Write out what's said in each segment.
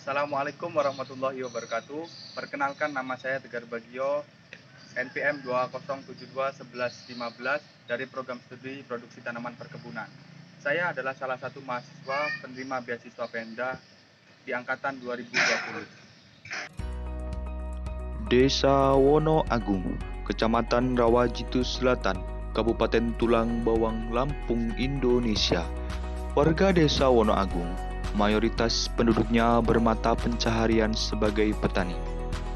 Assalamualaikum warahmatullahi wabarakatuh. Perkenalkan, nama saya Tegar Bagio, NPM 20721115 dari Program Studi Produksi Tanaman Perkebunan. Saya adalah salah satu mahasiswa penerima beasiswa Pemda di angkatan 2020. Desa Wono Agung, Kecamatan Rawajitu Selatan, Kabupaten Tulang Bawang, Lampung, Indonesia. Warga Desa Wono Agung, mayoritas penduduknya bermata pencaharian sebagai petani.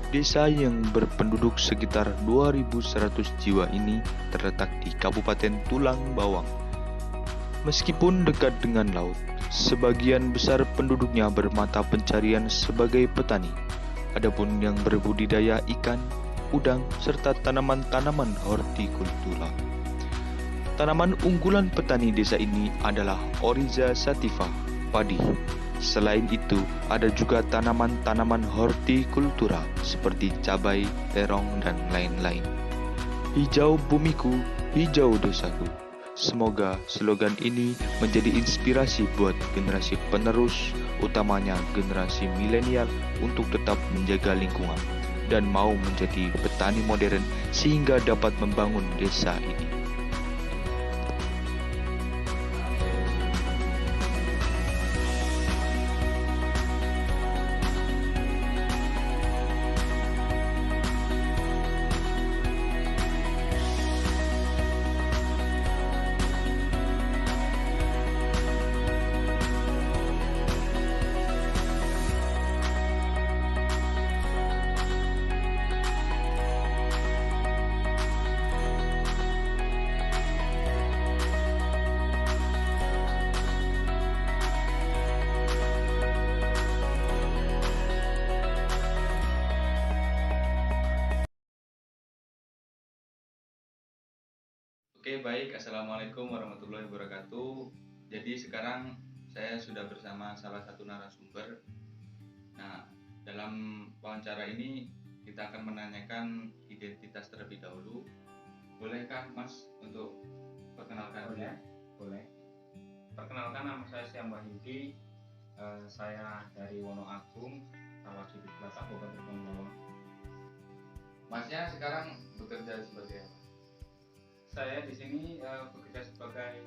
Desa yang berpenduduk sekitar 2.100 jiwa ini terletak di Kabupaten Tulang Bawang. Meskipun dekat dengan laut, sebagian besar penduduknya bermata pencarian sebagai petani. Adapun yang berbudidaya ikan, udang, serta tanaman-tanaman hortikultura. Tanaman unggulan petani desa ini adalah Oryza sativa, padi. Selain itu, ada juga tanaman-tanaman hortikultura seperti cabai, terong, dan lain-lain. Hijau bumiku, hijau desaku. Semoga slogan ini menjadi inspirasi buat generasi penerus, utamanya generasi milenial, untuk tetap menjaga lingkungan dan mau menjadi petani modern sehingga dapat membangun desa ini. Oke, baik. Assalamualaikum warahmatullahi wabarakatuh. Jadi sekarang saya sudah bersama salah satu narasumber. Nah, dalam wawancara ini kita akan menanyakan identitas terlebih dahulu. Bolehkah Mas untuk perkenalkan? Boleh. Perkenalkan, nama saya Syam Wahyudi. Saya dari Wono Agung, Rawajitu Selatan, Kabupaten Tulang Bawang. Masnya sekarang bekerja sebagai apa? Saya di sini bekerja sebagai,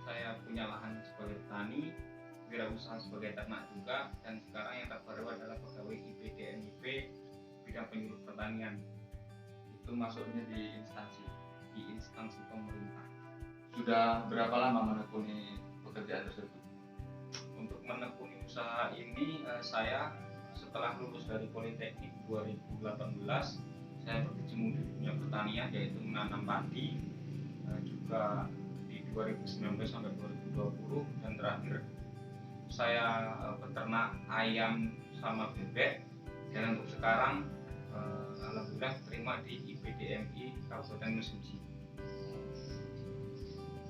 saya punya lahan sebagai petani, wirausaha sebagai ternak juga, dan sekarang yang terbaru adalah pegawai IPDNIP bidang penyuluh pertanian. Itu masuknya di instansi pemerintah. Sudah berapa lama menekuni pekerjaan tersebut? Untuk menekuni usaha ini, saya setelah lulus dari Politeknik 2018, saya berkecimpung di dunia pertanian, yaitu menanam padi, juga di 2019 sampai 2020, dan terakhir saya peternak ayam sama bebek. Dan untuk sekarang alhamdulillah terima di IPDMI Kabupaten Mesuji.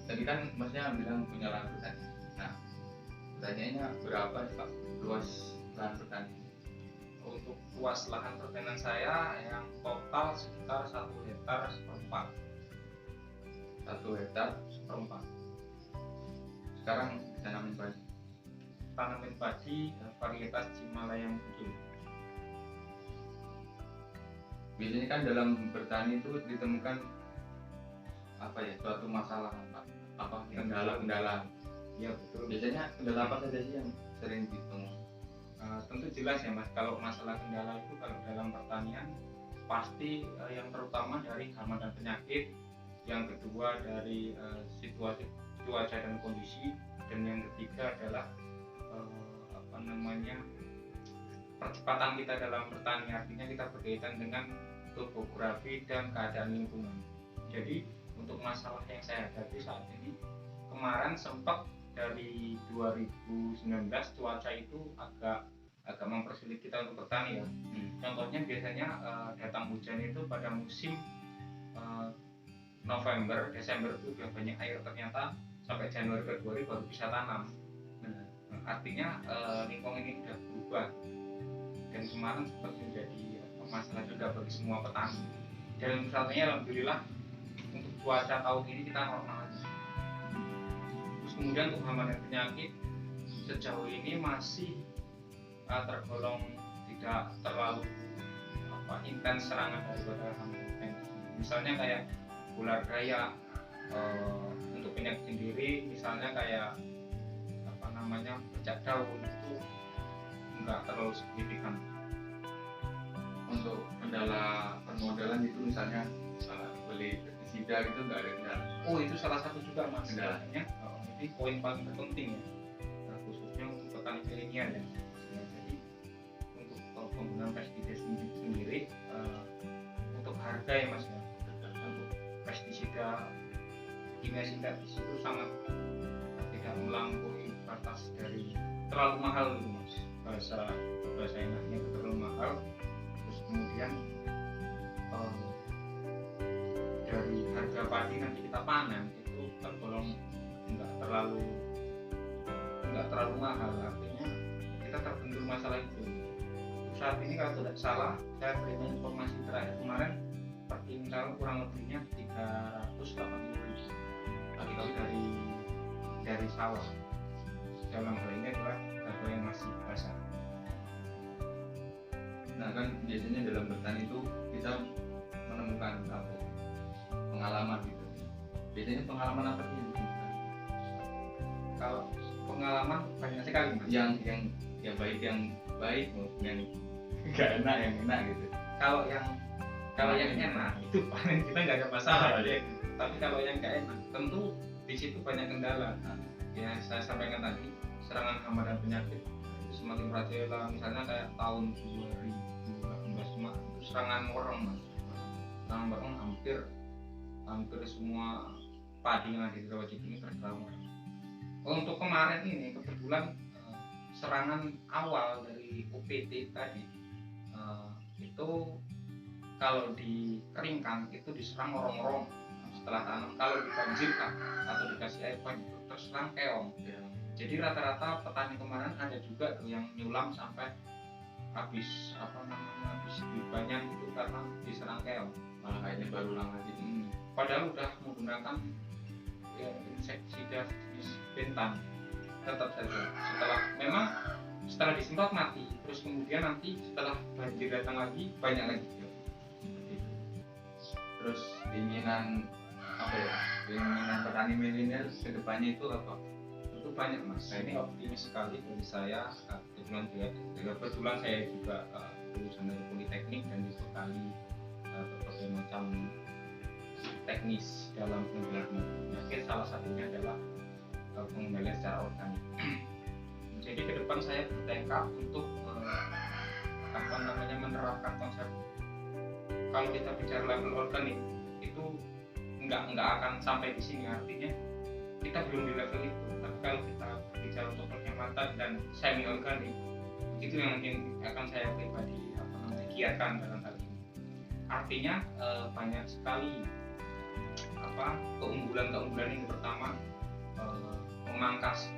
Tadi kan Masnya bilang punya lahan petani. Nah, pertanyaannya berapa Pak luas lahan petani? Untuk luas lahan pertanian saya yang total sekitar 1 hektar seperempat. 1 hektar Seperempat. Sekarang ditanamin padi. Tanamin padi varietas Cimalaya Muncul. Biasanya kan dalam bertani itu ditemukan apa ya, suatu masalah Pak? Apa kendala-kendala? Ya betul. Biasanya kendala apa saja sih yang sering ditemui? Tentu jelas ya Mas, kalau masalah kendala itu kalau dalam pertanian pasti yang terutama dari hama dan penyakit, yang kedua dari situasi cuaca dan kondisi, dan yang ketiga adalah percepatan kita dalam pertanian. Artinya kita berkaitan dengan topografi dan keadaan lingkungan. Jadi untuk masalah yang saya hadapi saat ini, kemarin sempat dari 2019 cuaca itu agak mempersulit kita untuk bertani ya. Contohnya biasanya datang hujan itu pada musim November, Desember itu udah banyak air, ternyata sampai Januari Februari baru bisa tanam. Artinya lingkungan ini sudah berubah, dan kemarin sempat menjadi masalah juga bagi semua petani. Dan satunya alhamdulillah untuk cuaca tahun ini kita normal aja. Terus kemudian untuk hama dan penyakit sejauh ini masih tergolong tidak terlalu intens serangan daripada hama. Misalnya kayak ular gaya, untuk penyakit sendiri misalnya kayak bercak daun itu enggak terlalu signifikan. Untuk kendala permodalan itu misalnya beli pestisida gitu nggak ada kendala. Oh, itu salah satu juga mas Kendala. sebenarnya. Ini poin paling penting ya, khususnya untuk petani milenial ya. Jadi untuk penggunaan pestisida sendiri, untuk harga ya mas ya, untuk pestisida kimia sintetis itu sangat tidak melampaui batas dari terlalu mahal gitu mas, bahasa enaknya itu terlalu mahal. Terus kemudian dari harga padi nanti kita panen itu tergolong nggak terlalu mahal, artinya kita terbentur masalah itu. Saat ini kalau tidak salah saya terima informasi terakhir kemarin per kintal kurang lebihnya 380.000 itu dari sawah. Dalam hal ini adalah gabah yang masih basah. Nah kan biasanya dalam bertani itu kita menemukan pengalaman gitu. Biasanya pengalaman apa sih? Kalau pengalaman banyak sekali mas. Yang baik maupun yang nggak enak yang enak gitu. Kalau yang enak itu panen kita nggak ada masalah ya. Tapi kalau yang nggak enak tentu di situ banyak kendala. Ya saya sampaikan tadi, serangan hama dan penyakit itu semakin merajalela. Misalnya kayak tahun 2018 kemarin itu serangan worm mas. Serangan worm hampir semua padi yang ada di Rawajiti ini terserang worm. Untuk kemarin ini kebetulan serangan awal dari OPT tadi itu kalau dikeringkan itu diserang orang-orang setelah tanam. Kalau dibanjirkan atau dikasih air banyak itu terserang keong ya. Jadi rata-rata petani kemarin ada juga yang nyulam sampai habis duit banyak itu karena diserang keong. Malah kayaknya baru ulang lagi. Padahal udah menggunakan ya, insektisida jenis bentan, tetap saja setelah disemprot mati, terus kemudian nanti setelah banjir datang lagi banyak lagi ya. Terus keinginan petani milenial kedepannya itu apa? Itu banyak mas. Nah, ini optimis sekali dari saya. Kebetulan saya juga lulusan dari Politeknik dan dibekali berbagai macam teknis dalam pengendalian penyakit. Salah satunya adalah pengendalian secara organik. Jadi ke depan saya bertekad untuk menerapkan konsep. Kalau kita bicara level organik itu nggak akan sampai di sini, artinya kita belum di level itu. Tapi kalau kita bicara untuk penghematan dan semi organik, itu yang mungkin akan saya pribadi giatkan dalam hal ini. Artinya banyak sekali keunggulan yang pertama, memangkas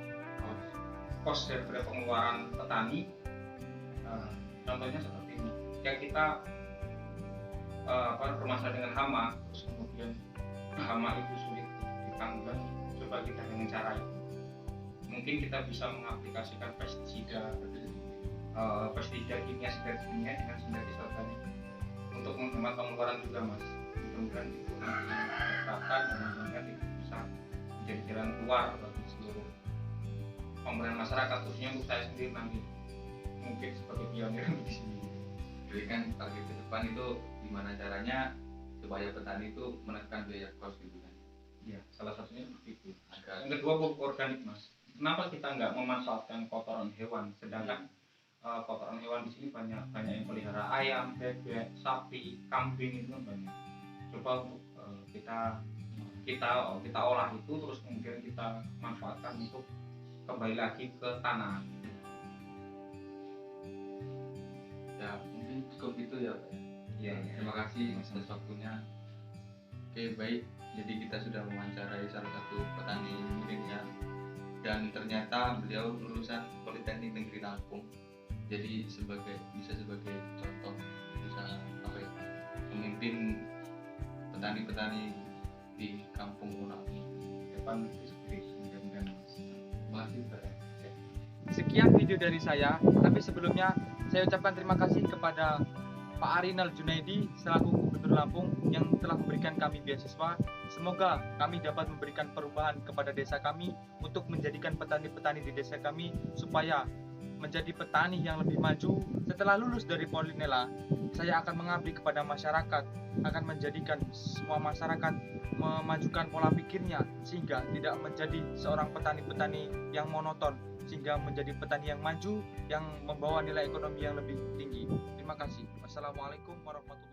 kos daripada pengeluaran petani. Contohnya seperti ini, ya kita bermasalah dengan hama, terus kemudian hama itu sulit ditanggulangi. Coba kita dengan cara itu, mungkin kita bisa mengaplikasikan pestisida kimia sintetis dengan sintetis organik untuk menghemat pengeluaran juga mas. Mudah-mudahan itu nanti diterapkan dan mudah-mudahan itu bisa menjadi jalan keluar bagi seluruh komponen masyarakat, khususnya untuk saya sendiri nanti mungkin sebagai pionir di sini. Jadi kan target ke depan itu gimana caranya supaya petani itu menekan biaya kos gitu kan? Ya, salah satunya begitu. Agar Yang kedua pupuk organik mas. Kenapa kita nggak memanfaatkan kotoran hewan? Sedangkan kotoran hewan di sini banyak yang pelihara ayam, bebek, sapi, kambing itu kan banyak. Coba untuk kita olah itu, terus kemudian kita manfaatkan untuk kembali lagi ke tanah. ya mungkin cukup itu ya Pak. Ya, Terima kasih atas waktunya. Oke baik, jadi kita sudah mewawancarai salah satu petani milenial dan ternyata beliau lulusan Politeknik Negeri Lampung. Jadi bisa sebagai contoh, bisa memimpin petani-petani di kampung Wono Agung. depan seperti mudah-mudahan mas. Terima kasih Pak. Sekian video dari saya, tapi sebelumnya saya ucapkan terima kasih kepada Pak Arinal Junaidi selaku Gubernur Lampung yang telah memberikan kami beasiswa. Semoga kami dapat memberikan perubahan kepada desa kami untuk menjadikan petani-petani di desa kami supaya menjadi petani yang lebih maju. Setelah lulus dari Polinela, saya akan mengabdi kepada masyarakat, akan menjadikan semua masyarakat memajukan pola pikirnya sehingga tidak menjadi seorang petani-petani yang monoton, sehingga menjadi petani yang maju yang membawa nilai ekonomi yang lebih tinggi. Terima kasih. Wassalamualaikum warahmatullahi wabarakatuh.